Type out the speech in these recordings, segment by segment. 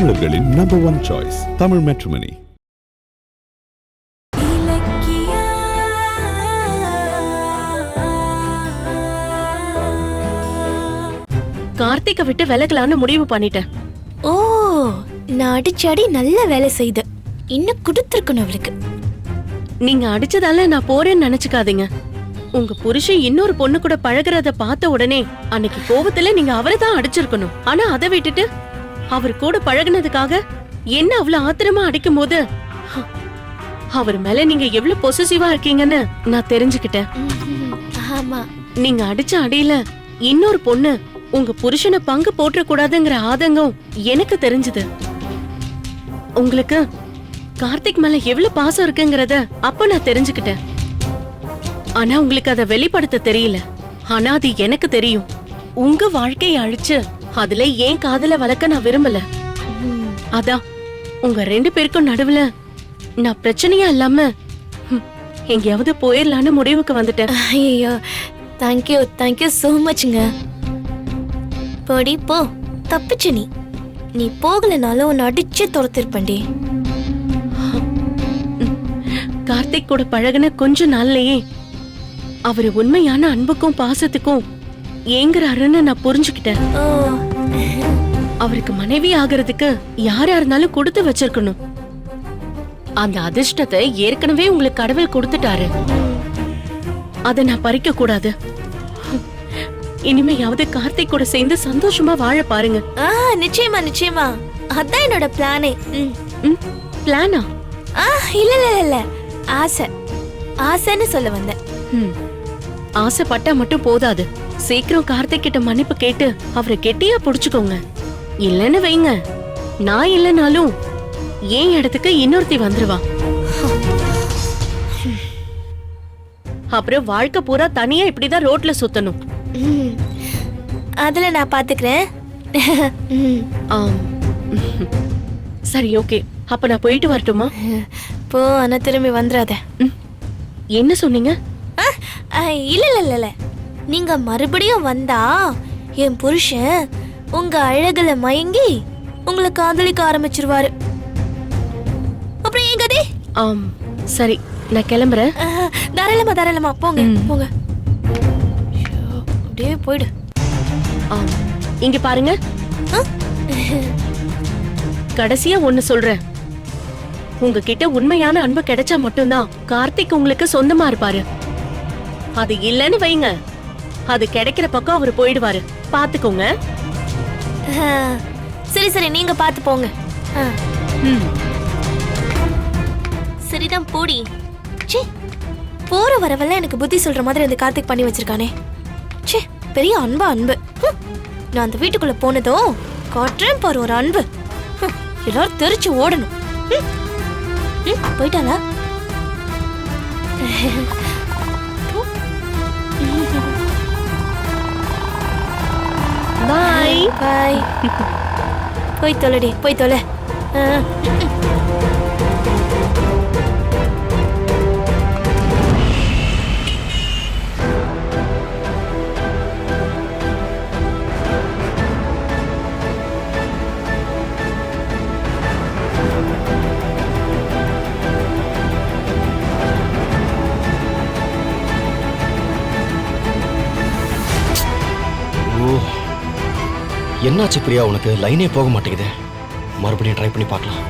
தமிழர்களின் number 1 choice Tamil matrimony. Karthigai விட்டு விலகலான்னு முடிவு பண்ணிட்டேன். ஓ, நான் அடிச்சாடி நல்ல வேலை செய்த. இன்னும் கொடுத்துருக்கணும் அவளுக்கு. நீங்க அடிச்சதால நான் போறேன்னு நினைச்சுக்காதீங்க. உங்க புருஷன் இன்னொரு பொண்ணு கூட பழகுறத பார்த்த உடனே அன்னைக்கு கோபத்துல நீங்க அவரை தான் அடிச்சிருக்கணும். ஆனா அதை விட்டுட்டு அவர் கூட பழகுனதுக்காக என்ன அவ்வளவு ஆத்திரமா அடிக்கும் போது அவர் மேல நீங்க எவ்வளவு பொசசிவா இருக்கீங்கன்னு நான் தெரிஞ்சுக்கிட்டேன். ஆமா, நீங்க அடிச்ச அடியில இன்னொரு பொண்ணு உங்க புருஷனை பங்கு போற்ற கூடாதுங்கிற ஆதங்கம் எனக்கு தெரிஞ்சது. உங்களுக்கு கார்த்திக் மேல எவ்வளவு பாசம் இருக்குங்கறத அப்ப நான் தெரிஞ்சுக்கிட்டேன். ஆனா உங்களுக்கு அதை வெளிப்படுத்த தெரியல. ஆனா அது எனக்கு தெரியும். உங்க வாழ்க்கையை அழிச்சு அதுல ஏன் காதல வளர்க்க நான் விரும்பல. அதான் உங்க 2 பேருக்கும் நடுவுல நான் பிரச்சனையா இல்லாம எங்கேயாவது போயிடலான்னு முடிவுக்கு வந்துட்டேன். ஐயோ, தேங்க்யூ சோ மச்ங்க. போடி போ, தப்பிச்சு நீ போகலனாலும் உன்னை அடிச்சு துரத்திருப்பண்டி. கார்த்திக் கூட பழகுன கொஞ்ச நாள்லயே அவரு உண்மையான அன்புக்கும் பாசத்துக்கும் ஏங்குறாருன்னு நான் புரிஞ்சுக்கிட்டேன். அவருக்கு மனைவி ஆகிறதுக்கு யாரா இருந்தாலும் கொடுத்து வச்சிருக்கணும். அந்த அதிர்ஷ்டத்தை ஏற்கனவே உங்களுக்கு கடவுள் கொடுத்துட்டாரு. அத நான் பறிக்க கூடாது. இனிமையாவது கார்த்திக் கூட சேர்ந்து சந்தோஷமா வாழ பாருங்க. நிச்சயமா அதான் என்னோட பிளானே. பிளானா? இல்ல ஆசைன்னு சொல்ல வந்தேன். ஆசைப்பட்டா மட்டும் போதாது. சீக்கிரம் கார்த்திக் கிட்ட மன்னிப்பு கேட்டு அவரை கெட்டியா புடிச்சுக்கோங்க. இல்லன்னு வைங்க, நான் இல்லனாலும் ஏன் இடத்துக்கு இன்னொருத்தி வந்துருவா. அப்புறம் வாழ்க்கை பூரா தனியா இப்படிதான் ரோட்ல சுத்தணும். அதுல நான் பாத்துக்கிறேன். சரி, ஓகே. அப்ப நான் போயிட்டு வரட்டுமா? போ, ஆனா திரும்பி வந்துடாத. என்ன சொன்னீங்க? இல்ல, நீங்க மறுபடியும் வந்தா என் புருஷன் உங்க அழகுல மயங்கி உங்களை காதலிக்க ஆரம்பிச்சிருவாரு. அப்புறம் ஏன் கதி? சரி, நான் கிளம்புறேன். தாராளமா போங்க. அப்படியே போயிடு. இங்க பாருங்க, கடைசியா ஒண்ணு சொல்றேன். உங்ககிட்ட உண்மையான அன்பு கிடைச்சா மட்டும்தான் கார்த்திக் உங்களுக்கு சொந்தமா இருப்பாரு. அது இல்லன்னு வைங்க, அது கிடைக்கிற பக்கம் அவரு போயிடுவாரு. பாத்துக்கோங்க. சரி, நீங்க பாத்து போங்க. சரிதான், போடி. போற வரவெல்லாம் எனக்கு புத்தி சொல்ற மாதிரி அந்த கார்த்திக் பண்ணி வச்சிருக்கானே. பெரிய அன்பு. நான் அந்த வீட்டுக்குள்ள போனதோ காட்டுறேன் பாரு ஒரு அன்பு. எல்லாரும் தெரிச்சு ஓடணும். போயிட்டாளா? பாய். போய் தொலை. என்னாச்சு பிரியா, உனக்கு லைனே போக மாட்டேங்குது. மறுபடியும் ட்ரை பண்ணி பார்க்கலாம்.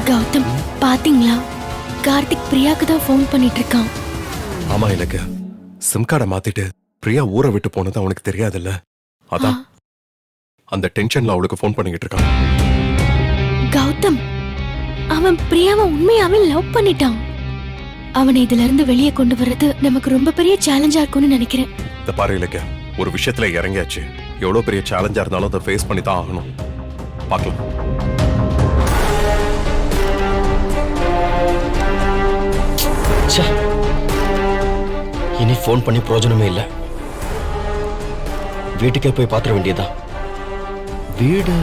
கௌதம், பாத்தீங்களா? கார்த்திக் பிரியாக்கு தான் ஃபோன் பண்ணிட்டு இருக்கான். ஆமா, எனக்கு சிம் கார்டை மாத்திட்டு பிரியா ஊரை விட்டு போனது அவனுக்கு தெரியாதுல்ல. அதான் அந்த டென்ஷன்ல அவளுக்கு ஃபோன் பண்ணிக்கிட்டு இருக்கான். கௌதம், அவன் பிரியாவை உண்மையாவே லவ் பண்ணிட்டான். அவனை இதுல இருந்து வெளியே கொண்டு வர்றது நமக்கு ரொம்ப பெரிய சேலஞ்சா இருக்கும்னு நினைக்கிறேன். இந்த பாரு இலக்கியா, ஒரு விஷயத்துல இறங்கியாச்சு. எவ்வளவு பெரிய சேலஞ்சா இருந்தாலும் அதை ஃபேஸ் பண்ணி தான் ஆகணும். பார்க்கலாம். இனி ஃபோன் பண்ணி பிரயோஜனமே இல்லை. வீட்டுக்கே போய் பாத்திர வேண்டியதா. வீடு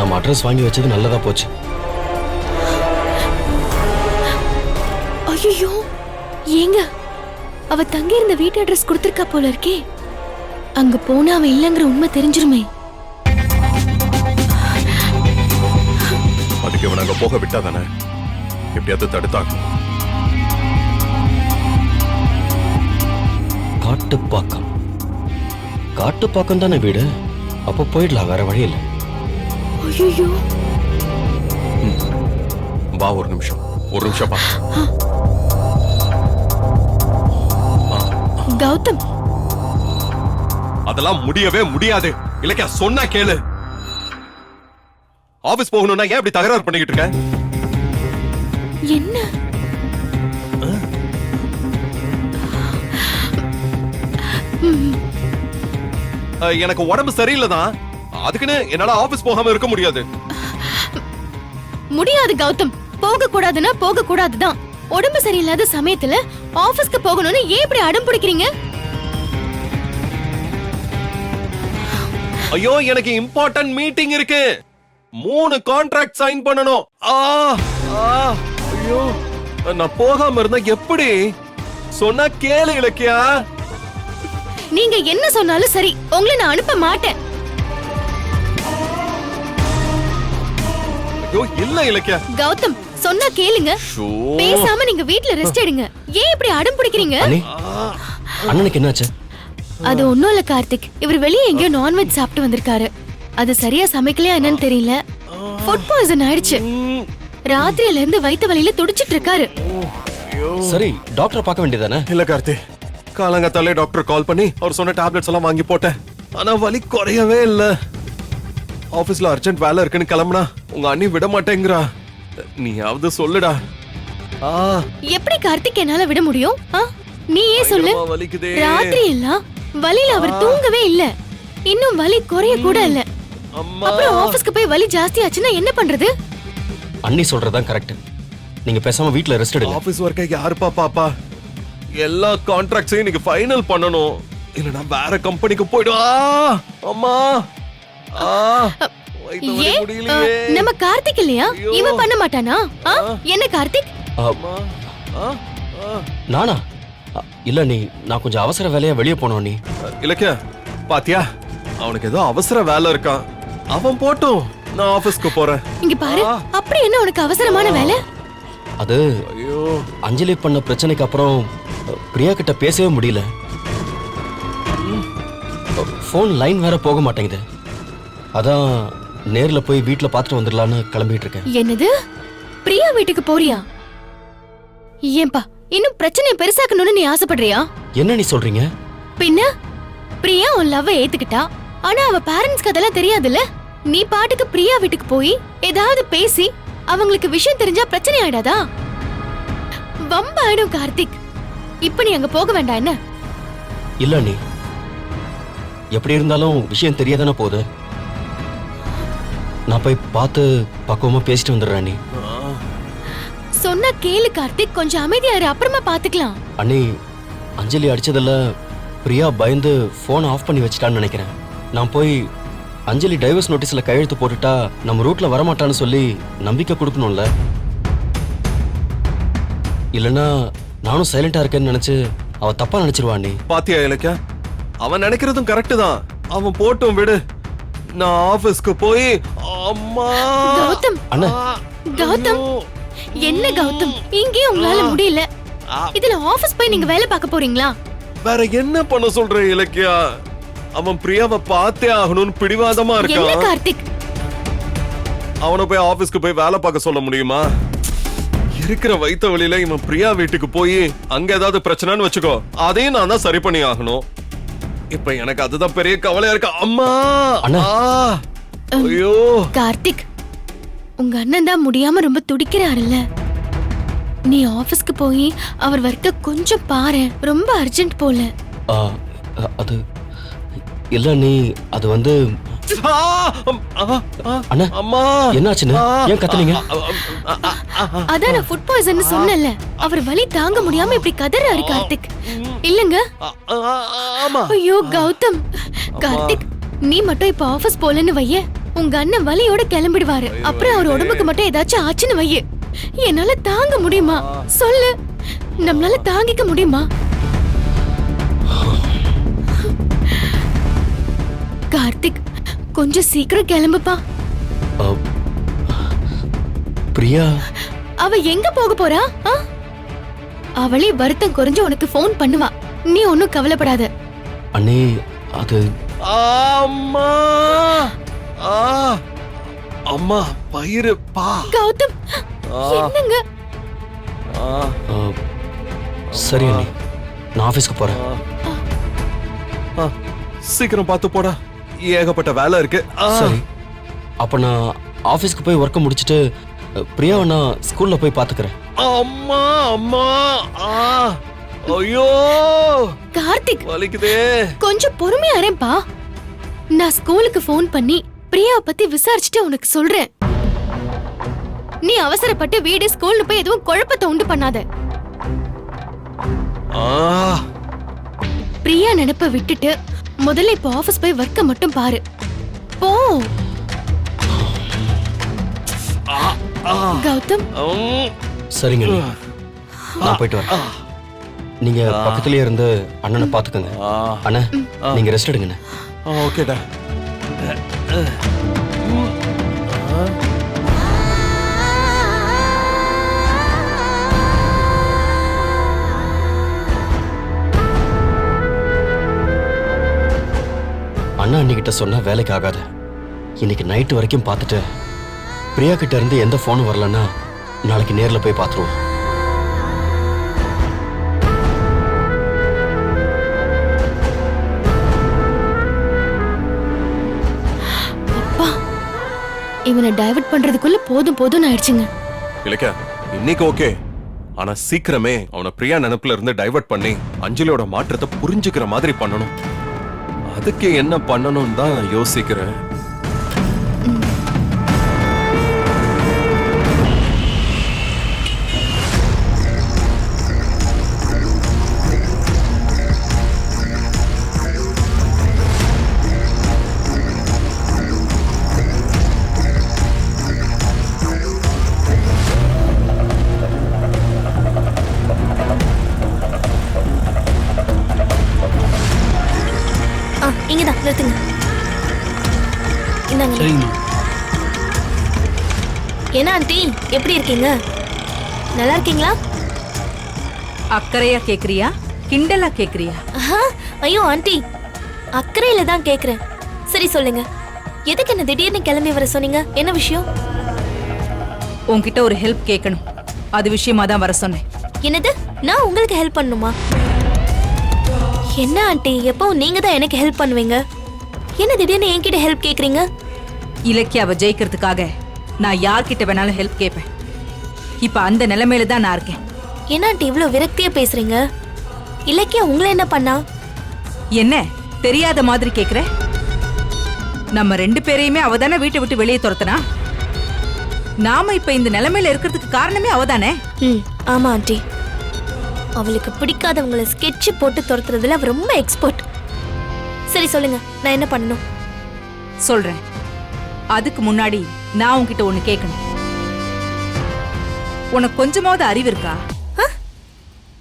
நம்ம அட்ரஸ் வாங்கி வச்சது நல்லதா போச்சு. ஐயோ ஏங்க, அவ தங்கி இருந்த வீட்டு அட்ரஸ் கொடுத்திருக்கா போல இருக்கே. அங்க போனா அவ இல்லங்கிற உண்மை தெரிஞ்சிருமே. அதுக்கு இவன் அங்க போக விட்டா தானே எப்படியாவது தடுத்தாக்கும். காட்டுப்பாக்கம். காட்டுப்பாக்கம் தானே வீடு. அப்போ போயிடலாம், வேற வழி இல்லை. ஐயோ வா ஒரு நிமிஷம் பா. கௌதம், அதெல்லாம் முடியவே முடியாது. இல்லையா சொன்னா கேளு. ஆபீஸ் போகணும்னா ஏன் இப்படி தகராறு பண்ணிக்கிட்டு இருக்க? என்ன எனக்கு உடம்பு சரியில்லைதான், அதுக்குன்னு என்னால ஆபீஸ் போகாம இருக்க முடியாது. முடியாது கௌதம். போக கூடாதுன்னா போக கூடாதுதான். உடம்பு சரியில்லாத சமயத்துல ஆபீஸ்க்கு போகணும்னு ஏன் இப்படி அடம் பிடிக்கிறீங்க? ஐயோ, எனக்கு இம்பார்ட்டன்ட் மீட்டிங் இருக்கு. 3 கான்ட்ராக்ட் சைன் பண்ணணும். ஐயோ, நான் போகாம இருந்தா எப்படி? சொன்னா கேளு இலக்கியா. நீங்க என்ன சொன்னாலும் சரி, உங்களை நான் அனுப்ப மாட்டேன். ஐயோ இல்ல இலக்கியா. கௌதம், சொன்னா கேளுங்க. பேசாம நீங்க வீட்ல ரெஸ்ட் எடுங்க. ஏன் இப்படி அடம் பிடிக்கிறீங்க? அண்ணனுக்கு என்னாச்சு? அது ஒண்ணும் இல்ல கார்த்திக். இவர் வெளியே எங்கேயோ நான்வெஜ் சாப்பிட்டு வந்திருக்காரு. அது சரியா சமைக்கலையா என்னன்னு தெரியல. ஃபுட் பாய்சன் ஆயிடுச்சு. ராத்திரியில இருந்து வயித்து வலியில துடிச்சிட்டு இருக்காரு. சரி, டாக்டர் பார்க்க வேண்டியதானே? இல்ல கார்த்தி, காலங்கத்தாலே டாக்டர் கால் பண்ணி அவர் சொன்ன டேப்லெட்ஸ் எல்லாம் வாங்கி போட்டேன். ஆனா வலி குறையவே இல்ல. ஆபீஸ்ல அர்ஜென்ட் வேலை இருக்குன்னு கிளம்புனா உங்க அண்ணி விட மாட்டேங்கிறா. நீயாவது சொல்லுடா. எப்படி கார்த்திக் என்னால விட முடியும்? நீ ஏன் சொல்லு. வலிக்குதே. ராத்திரி எல்லாம் வலியில அவர் தூங்கவே இல்ல. இன்னும் வலி குறைய கூட இல்ல. அப்புறம் ஆபீஸ்க்கு போய் வலி ஜாஸ்தி ஆச்சுன்னா என்ன பண்றது? அண்ணி சொல்றதுதான் கரெக்ட். நீங்க பேசாம வீட்ல ரெஸ்ட் எடுங்க. ஆபீஸ் வர்க்க யாருப்பா பாப்பா? எல்லா கான்ட்ராக்ட்ஸையும் நீங்க ஃபைனல் பண்ணணும். இல்லனா வேற கம்பெனிக்கு போய்டுவா. அம்மா நம்ம கார்த்திக் இல்லையா? இவன் பண்ண மாட்டானா? என்ன கார்த்திக்? நானா? இல்ல நீ, நான் கொஞ்சம் அவசர வேலையா வெளியே போனோம். நீ இலக்கியா பாத்தியா, அவனுக்கு ஏதோ அவசர வேலை இருக்கான். அவன் போட்டும், நான் ஆபீஸ்க்கு போறேன். இங்க பாரு, அப்படி என்ன உனக்கு அவசரமான வேலை? அது அஞ்சலி பண்ண பிரச்சனைக்கு அப்புறம் பிரியா கிட்ட பேசவே முடியல. போன் லைன் வேற போக மாட்டேங்குது. அதான் நேர்ல போய் வீட்ல பாத்துட்டு வந்துடலான்னு கிளம்பிட்டு இருக்கேன். என்னது? பிரியா வீட்டுக்கு போறியா? ஏன்பா இன்னும் பிரச்சனையை பெருசாக்கணும்னு நீ ஆசைப்படுறியா? என்ன நீ சொல்றீங்க? பின்ன பிரியா உன் லவ் ஏத்துக்கிட்டா. ஆனா அவ பேரண்ட்ஸ்க்கு அதெல்லாம் தெரியாதுல்ல. நீ பாட்டுக்கு பிரியா வீட்டுக்கு போய் ஏதாவது பேசி அவங்களுக்கு விஷயம் தெரிஞ்சா பிரச்சனை ஆயிடாதா? வம்பாயிடும் கார்த்திக். இப்ப நீ அங்க போக வேண்டாம் என்ன? இல்ல நீ, எப்படி இருந்தாலும் விஷயம் தெரியாதானே போகுது. நான் போய் பார்த்து பக்குவமா பேசிட்டு வந்துடுறேன். நீ சொன்னா கேளு கார்த்திக், கொஞ்சம் அமைதியா இரு, அப்புறமா பாத்துக்கலாம். அண்ணி, அஞ்சலி அடிச்சதுல பிரியா பயந்து போன் ஆஃப் பண்ணி வச்சிட்டான்னு நினைக்கிறேன். நான் போய் அஞ்சலி டைவர்ஸ் நோட்டீஸ்ல கையெழுத்து போட்டுட்டா நம்ம ரூட்ல வரமாட்டான்னு சொல்லி நம்பிக்கை கொடுக்கணும்ல. இல்லனா நானும் சைலண்டா இருக்கேன்னு நினைச்சு அவ தப்பா நினைச்சிருவான். நீ பாத்தியா இலக்கியா, அவன் நினைக்கிறதும் கரெக்ட் தான். அவன் போட்டும் விடு. நான் ஆபீஸ்க்கு போய் அம்மா. கௌதம், அண்ணா. கௌதம், என்ன கௌதம், இங்கே உங்களால முடியல. இதுல ஆபீஸ் போய் நீங்க வேலை பார்க்க போறீங்களா? வேற என்ன பண்ண சொல்ற இலக்கியா? அவன் பிரியாவை பார்த்தே ஆகணும்னு பிடிவாதமா என்ன இருக்கான். கார்த்திக்? அவனை போய் ஆபீஸ்க்கு போய் வேலை பார்க்க சொல்ல முடியுமா? இருக்கிற வைத்த வழியில இவன் பிரியா வீட்டுக்கு போய் அங்க ஏதாவது பிரச்சனைன்னு வச்சுக்கோ, அதையும் நான் தான் சரி பண்ணி ஆகணும். இப்ப எனக்கு அதுதான் பெரிய கவலையா இருக்கு. அம்மா. ஐயோ கார்த்திக், உங்க அண்ணன் தான் முடியாம ரொம்ப துடிக்கிறாருல்ல. நீ ஆபீஸ்க்கு போய் அவர் வர்க்க கொஞ்சம் பாரு, ரொம்ப அர்ஜென்ட் போல. அது இல்ல நீ, அது வந்து அண்ணா, அம்மா என்னாச்சுன்னு ஏன் கத்துனீங்க? அதான் நான் ஃபுட் பாய்சன் சொன்னேன்ல. அவர் வலி தாங்க முடியாம இப்படி கதறாரு கார்த்திக். இல்லங்க? ஆமா. ஐயோ கௌதம், கார்த்திக் நீ மட்டும் இப்ப ஆபீஸ் போலன்னு வைய, உங்க அண்ணன் வலியோட கிளம்பிடுவாரு. அப்புறம் அவர் உடம்புக்கு மட்டும் ஏதாச்சும் ஆச்சுன்னு வையே, என்னால தாங்க முடியுமா? சொல்லு, நம்மளால தாங்கிக்க முடியுமா? கார்த்திக், கொஞ்சம் சீக்கிரம் கிளம்புப்பா. பிரியா அவ எங்க போக போறா? அவளே வருத்தம் குறைஞ்சு உனக்கு ஃபோன் பண்ணுவா. நீ ஒன்னும் கவலைப்படாத. அண்ணே, அது அம்மா ஆ அம்மா பயிறு பா. கௌதம், என்னங்க? ஆ, சரி அண்ணே, நான் ஆபீஸ்க்கு போறேன். ஆ, சீக்கிரம் பார்த்து போடா, ஏகப்பட்ட வேலை இருக்கு. சரி, அப்ப நான் ஆபீஸ்க்கு போய் ஒர்க்கை முடிச்சிட்டு பிரியாவை நான் ஸ்கூல்ல போய் பாத்துக்கிறேன். அம்மா அம்மா ஆ ஐயோ கார்த்திக், வலிக்குதே. கொஞ்சம் பொறுமையா இருப்பா. நான் ஸ்கூலுக்கு ஃபோன் பண்ணி பிரியாவை பத்தி விசாரிச்சுட்டு உனக்கு சொல்றேன். நீ அவசரப்பட்டு வீடு ஸ்கூல்னு போய் எதுவும் குழப்பத்தை உண்டு பண்ணாத. ஆ பிரியா நினைப்ப விட்டுட்டு முதல்ல இப்ப ஆபீஸ் போய் ஒர்க்க மட்டும் பாரு. போ. கௌதம், சரிங்க அண்ணே, நான் போயிட்டு வரேன். நீங்க பக்கத்துலயே இருந்து அண்ணனை பாத்துக்கோங்க. அண்ணா, நீங்க ரெஸ்ட் எடுங்கண்ணே. ஓகேடா. அண்ணா அண்ணிக்கிட்ட சொன்னா வேலைக்கு ஆகாது. இன்னைக்கு நைட்டு வரைக்கும் பார்த்துட்டு பிரியா கிட்ட இருந்து எந்த போனும் வரலன்னா நாளைக்கு நேர்ல போய் பார்த்துருவோம். அப்பா, இவனை டைவர்ட் பண்றதுக்குள்ள போதும் போதும் ஆயிடுச்சுங்க. இல்லக்கா, இன்னைக்கு ஓகே. ஆனா சீக்கிரமே அவனை பிரியா நினைப்புல இருந்து டைவர்ட் பண்ணி அஞ்சலியோட மாற்றத்தை புரிஞ்சுக்கிற மாதிரி பண்ணணும். அதுக்கு என்ன பண்ணணும் தான் யோசிக்கிறேன். இங்கதான் நிறுத்துங்க. இந்தாங்க. என்ன ஆண்டி, எப்படி இருக்கீங்க? நல்லா இருக்கீங்களா? அக்கறையா கேக்குறியா, கிண்டலா கேக்குறியா? ஐயோ ஆண்டி, அக்கறையில தான் கேக்குறேன். சரி சொல்லுங்க, எதுக்கு என்ன திடீர்னு கிளம்பி வர சொன்னீங்க? என்ன விஷயம்? உன்கிட்ட ஒரு ஹெல்ப் கேட்கணும், அது விஷயமா தான் வர சொன்னேன். என்னது? நான் உங்களுக்கு ஹெல்ப் பண்ணணுமா? என்ன ஆண்டி, எப்பவும் நீங்க தான் எனக்கு ஹெல்ப் பண்ணுவீங்க. என்ன திடீர்னு என்கிட்ட ஹெல்ப் கேக்குறீங்க? இலக்கியாவை ஜெயிக்கிறதுக்காக நான் யார்கிட்ட வேணாலும் ஹெல்ப் கேட்பேன். இப்ப அந்த நிலைமையில தான் நான் இருக்கேன். என்ன ஆண்டி இவ்ளோ விரக்தியா பேசுறீங்க? இலக்கியா உங்களை என்ன பண்ணா? என்ன தெரியாத மாதிரி கேக்குற? நம்ம 2 பேரையுமே அவதானே வீட்டை விட்டு வெளியே துரத்துனா. நாம இப்ப இந்த நிலைமையில இருக்கிறதுக்கு காரணமே அவதானே. ஆமா ஆண்டி, அவளுக்கு பிடிக்காதவங்களை ஸ்கெட்ச் போட்டு துரத்துறதுல அவ ரொம்ப எக்ஸ்பர்ட். சரி சொல்லுங்க, நான் என்ன பண்ணணும்? சொல்றேன். அதுக்கு முன்னாடி நான் உன்கிட்ட ஒண்ணு கேட்கணும். உனக்கு கொஞ்சமாவது அறிவு இருக்கா?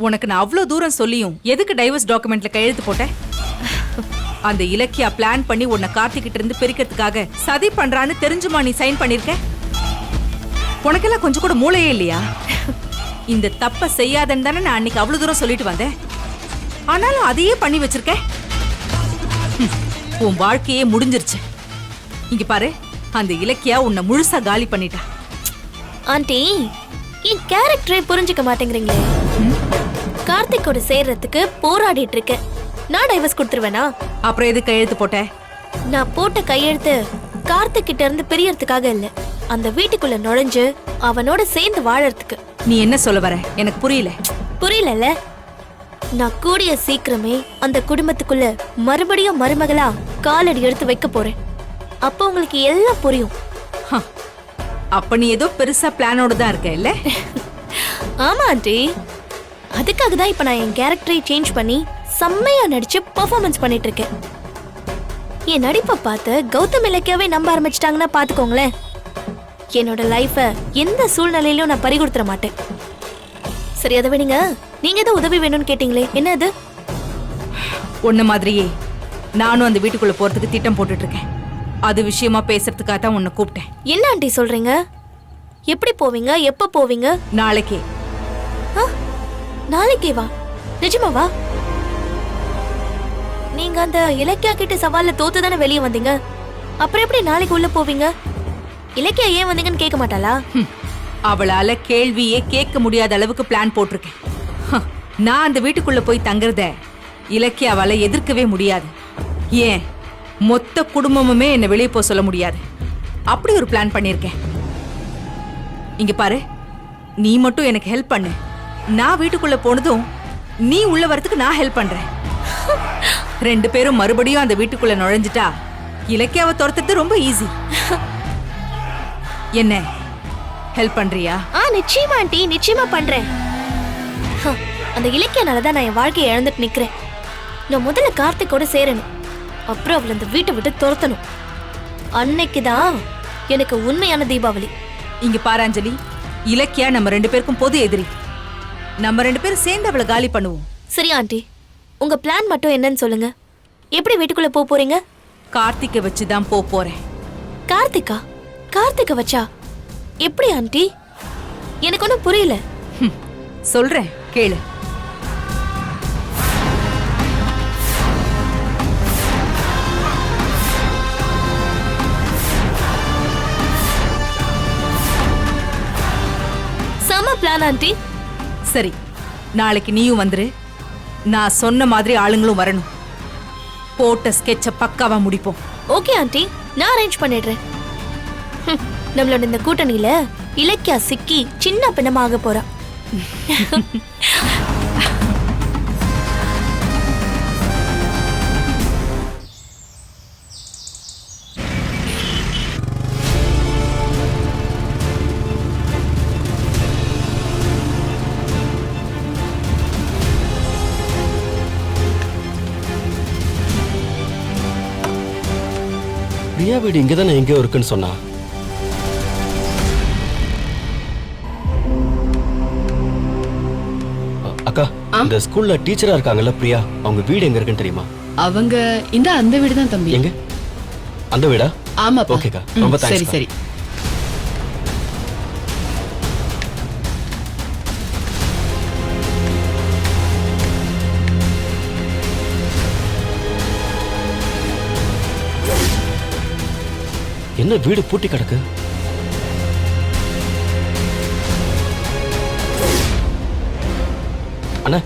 உனக்கு நான் அவ்வளவு தூரம் சொல்லியும் எதுக்கு டைவர்ஸ் டாக்குமெண்ட்ல கையெழுத்து போட்ட? அந்த இலக்கியா பிளான் பண்ணி உன்னை கார்த்திகிட்ட இருந்து பிரிக்கிறதுக்காக சதி பண்றான்னு தெரிஞ்சுமா நீ சைன் பண்ணிருக்க? உனக்கெல்லாம் கொஞ்சம் கூட மூளையே இல்லையா? இந்த தப்ப செய்யாதன்னு தானே நான் அன்னைக்கு அவ்வளவு தூரம் சொல்லிட்டு வந்தேன். ஆனாலும் அதையே பண்ணி வச்சிருக்க. உன் வாழ்க்கையே முடிஞ்சிருச்சு. இங்க பாரு, அந்த இலக்கியா உன்னை முழுசா காலி பண்ணிட்டா. ஆண்டி, என் கேரக்டரை புரிஞ்சுக்க மாட்டேங்கிறீங்களே. கார்த்திகோட சேர்றதுக்கு போராடிட்டு இருக்கேன். நான் டைவர்ஸ் கொடுத்துருவேனா? அப்புறம் எது கையெழுத்து போட்ட? நான் போட்ட கையெழுத்து கார்த்திக் கிட்ட இருந்து பிரியறதுக்காக இல்ல, அந்த வீட்டுக்குள்ள நுழைஞ்சு அவனோட சேர்ந்து வாழறதுக்கு. நீ என்ன சொல்ல வர? எனக்கு புரியல. புரியலல்ல? நான் கூடிய சீக்கிரமே அந்த குடும்பத்துக்குள்ள மறுபடியும் மருமகளா காலடி எடுத்து வைக்க போறேன். அப்போ உங்களுக்கு எல்லாம் புரியும். அப்ப நீ ஏதோ பெருசா பிளானோட தான் இருக்க இல்ல? ஆமா ஆண்டி, அதுக்காக தான் இப்ப நான் என் கேரக்டரை சேஞ்ச் பண்ணி செம்மையா நடிச்சு பெர்ஃபார்மன்ஸ் பண்ணிட்டு இருக்கேன். என் நடிப்பை பார்த்து கௌதம் இலக்கியாவே நம்ப ஆரம்பிச்சிட்டாங்கன்னா பாத்துக்கோங்களேன். என்னோட லைஃபை எந்த சூழ்நிலையிலும் நான் பறி கொடுத்துட மாட்டேன். சரி, அதை விடுங்க. நீங்க ஏதோ உதவி வேணும்னு கேட்டீங்களே, என்ன அது? உன்ன மாதிரியே நானும் அந்த வீட்டுக்குள்ள போறதுக்கு திட்டம் போட்டுட்டு இருக்கேன். அது விஷயமா பேசுறதுக்காக தான் உன்னை கூப்பிட்டேன். என்ன ஆண்டி சொல்றீங்க? எப்படி போவீங்க? எப்ப போவீங்க? நாளைக்கே. ஆ, நாளைக்கே வா? நிஜமாவா? நீங்க அந்த இலக்கியா கிட்ட சவால்ல தோத்து தானே வெளியே வந்தீங்க. அப்புறம் எப்படி நாளைக்கு உள்ள போவீங்க? இலக்கியா ஏன் வந்தீங்கன்னு கேட்க மாட்டாளா? அவளால கேள்வியே கேட்க முடியாத அளவுக்கு பிளான் போட்டிருக்கேன். நான் அந்த வீட்டுக்குள்ள போய் தங்குறத இலக்கியாவால எதிர்க்கவே முடியாது. ஏன் மொத்த குடும்பமுமே என்னை வெளியே போக சொல்ல முடியாது. அப்படி ஒரு பிளான் பண்ணியிருக்கேன். இங்க பாரு, நீ மட்டும் எனக்கு ஹெல்ப் பண்ணு. நான் வீட்டுக்குள்ள போனதும் நீ உள்ள வரதுக்கு நான் ஹெல்ப் பண்றேன். 2 பேரும் மறுபடியும் அந்த வீட்டுக்குள்ள நுழைஞ்சிட்டா இலக்கியாவை துரத்துறது ரொம்ப ஈஸி. என்ன ஹெல்ப் பண்றியா? நிச்சயமா ஆண்டி, நிச்சயமா பண்றேன். அந்த இலக்கியனாலதான் நான் என் வாழ்க்கையை இழந்துட்டு நிக்கிறேன். நான் முதல்ல கார்த்திகோட சேரணும். அப்புறம் அவளை அந்த வீட்டை விட்டு துரத்தணும். அன்னைக்குதான் எனக்கு உண்மையான தீபாவளி. இங்க பாராஞ்சலி, இலக்கியா நம்ம 2 பேருக்கும் பொது எதிரி. நம்ம 2 பேரும் சேர்ந்து அவளை காலி பண்ணுவோம். சரி ஆண்டி, உங்க பிளான் மட்டும் என்னன்னு சொல்லுங்க. எப்படி வீட்டுக்குள்ள போறீங்க? கார்த்திகை வச்சுதான் போறேன். கார்த்திகா? கார்த்திகை வச்சா எப்படி ஆண்டி? எனக்கு ஒன்றும் புரியல. சொல்றேன், கேளு. செம பிளான் ஆண்டி. சரி, நாளைக்கு நீயும் வந்துரு. நான் சொன்ன மாதிரி ஆளுங்களும் வரணும். போட்ட ஸ்கெட்ச பக்காவா முடிப்போம். ஓகே ஆண்டி, நான் அரேஞ்ச் பண்ணிடுறேன். நம்மளோட இந்த கூட்டணியில இலக்கியா சிக்கி சின்ன பின்னமாக போறா. பிரியா வீடு இங்கதானே எங்கேயோ இருக்குன்னு சொன்னா. அக்கா, இந்த ஸ்கூல்ல டீச்சரா இருக்காங்கல்ல பிரியா, அவங்க வீடு எங்க இருக்குன்னு தெரியுமா? அவங்க அந்த வீடு தான் தம்பி. எங்க? அந்த வீடா? ஆமாப்பா. ஓகேக்கா, ரொம்ப சரி தேங்க்ஸ். சரி. என்ன வீடு பூட்டி கிடக்கு? அண்ணா,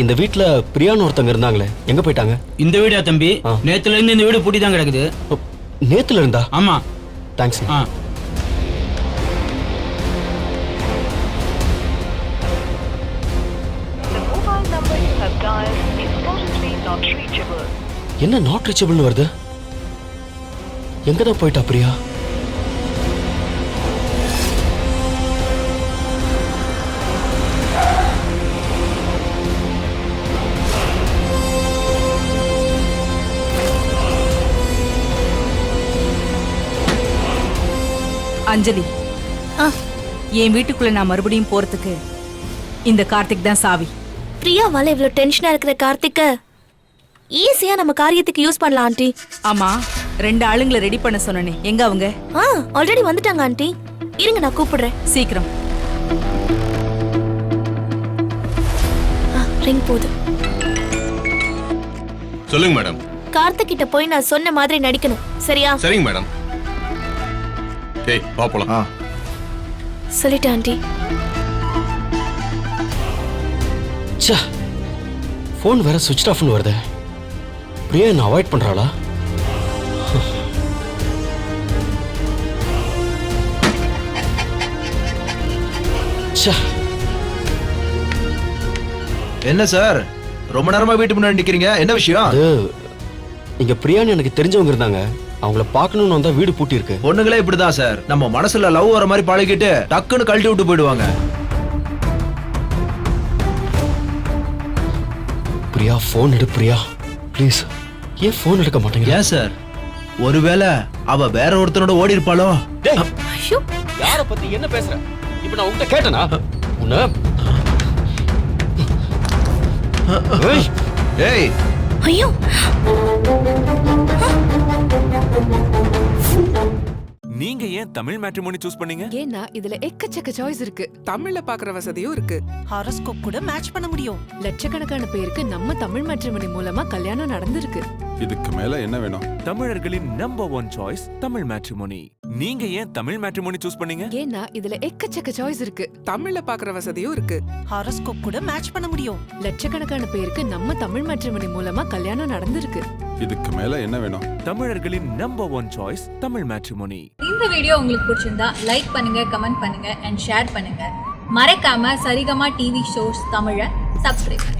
இந்த வீட்ல பிரியான்னு ஒருத்தங்க இருந்தாங்களே, எங்க போயிட்டாங்க? இந்த வீடா தம்பி? நேத்துல இருந்து இந்த வீடு பூட்டி தான் கிடக்குது. நேத்துல இருந்தா? ஆமா. தேங்க்ஸ். என்ன நாட் ரீச்சபிள்னு வருது? எங்கதான் போயிட்டா பிரியா? அஞ்சலி, என் வீட்டுக்குள்ள நான் மறுபடியும் போறதுக்கு இந்த கார்த்திக் தான் சாவி. பிரியாவால இவ்வளவு டென்ஷனா இருக்கிற கார்த்திக்க ஈஸியா நம்ம காரியத்துக்கு யூஸ் பண்ணலாம் ஆண்டி. ஆமா, 2 ஆளுங்களை ரெடி பண்ண சொன்னனே, எங்க அவங்க? ஆல்ரெடி வந்துட்டாங்க ஆண்டி. இருங்க, நான் கூப்பிடுறேன். சீக்கிரம். ரிங் போகுது. சொல்லுங்க மேடம். கார்த்திக் கிட்ட போய் நான் சொன்ன மாதிரி நடிக்கணும், சரியா? சரிங்க மேடம். ஏய், வா போலாம். சொல்லிட்டேன் ஆண்டி. ச்சே, ஃபோன் வேற சுவிட்ச் ஆஃப்னு வருது. பிரியா என்ன அவாய்ட் பண்றாளா? ச்சே. என்ன சார், ரொம்ப நேரமா வீட்டு முன்னாடி நிக்கிறீங்க, என்ன விஷயம்? அது இங்க பிரியான்னு எனக்கு தெரிஞ்சவங்க இருந்தாங்க, அவங்கள பார்க்கணும்னு வந்தா வீடு பூட்டி இருக்கு. பொண்ணுங்களே இப்படிதான் சார், நம்ம மனசுல லவ் வர மாதிரி பழகிட்டு டக்குன்னு கழட்டி விட்டு போயிடுவாங்க. பிரியா, ஃபோன் எடு பிரியா, ப்ளீஸ் ஏன் ஃபோன் எடுக்க மாட்டேங்க? ஏன் சார், ஒருவேளை அவ வேற ஒருத்தனோட ஓடி இருப்பாளோ? டேய், ஐயோ யார பத்தி என்ன பேசுற? இப்ப நான் உன்கிட்ட கேட்டனா? உன்ன ஏய், ஏய், ஐயோ நீங்க ஏன் தமிழ் மேட்ரிமோனி சூஸ் பண்ணீங்க? ஏன்னா இதுல எக்கச்சக்க சாய்ஸ் இருக்கு. தமிழ்ல பாக்குற வசதியும் இருக்கு. ஹாரோஸ்கோப் கூட மேட்ச் பண்ண முடியும். லட்சக்கணக்கான பேருக்கு நம்ம தமிழ் மேட்ரிமோனி மூலமா கல்யாணம் நடந்திருக்கு. இதுக்கு மேல என்ன வேணும்? தமிழர்களின் நம்பர் 1 சாய்ஸ் தமிழ் மேட்ரிமோனி. நீங்க ஏன் தமிழ் மேட்ரிமோனி சூஸ் பண்ணீங்க? ஏன்னா இதுல எக்கச்சக்க சாய்ஸ் இருக்கு. தமிழ்ல பாக்குற வசதியும் இருக்கு. ஹாரோஸ்கோப் கூட மேட்ச் பண்ண முடியும். லட்சக்கணக்கான பேருக்கு நம்ம தமிழ் மேட்ரிமோனி மூலமா கல்யாணம் நடந்திருக்கு. இதுக்கு மேல என்ன வேணும்? தமிழர்களின் நம்பர் 1 சாய்ஸ் தமிழ் மேட்ரிமோனி. இந்த வீடியோ உங்களுக்கு பிடிச்சிருந்தா லைக் பண்ணுங்க, கமெண்ட் பண்ணுங்க அண்ட் ஷேர் பண்ணுங்க. மறக்காம சரிகமா டிவி ஷோஸ் தமிழை சப்ஸ்கிரைப் பண்ணுங்க.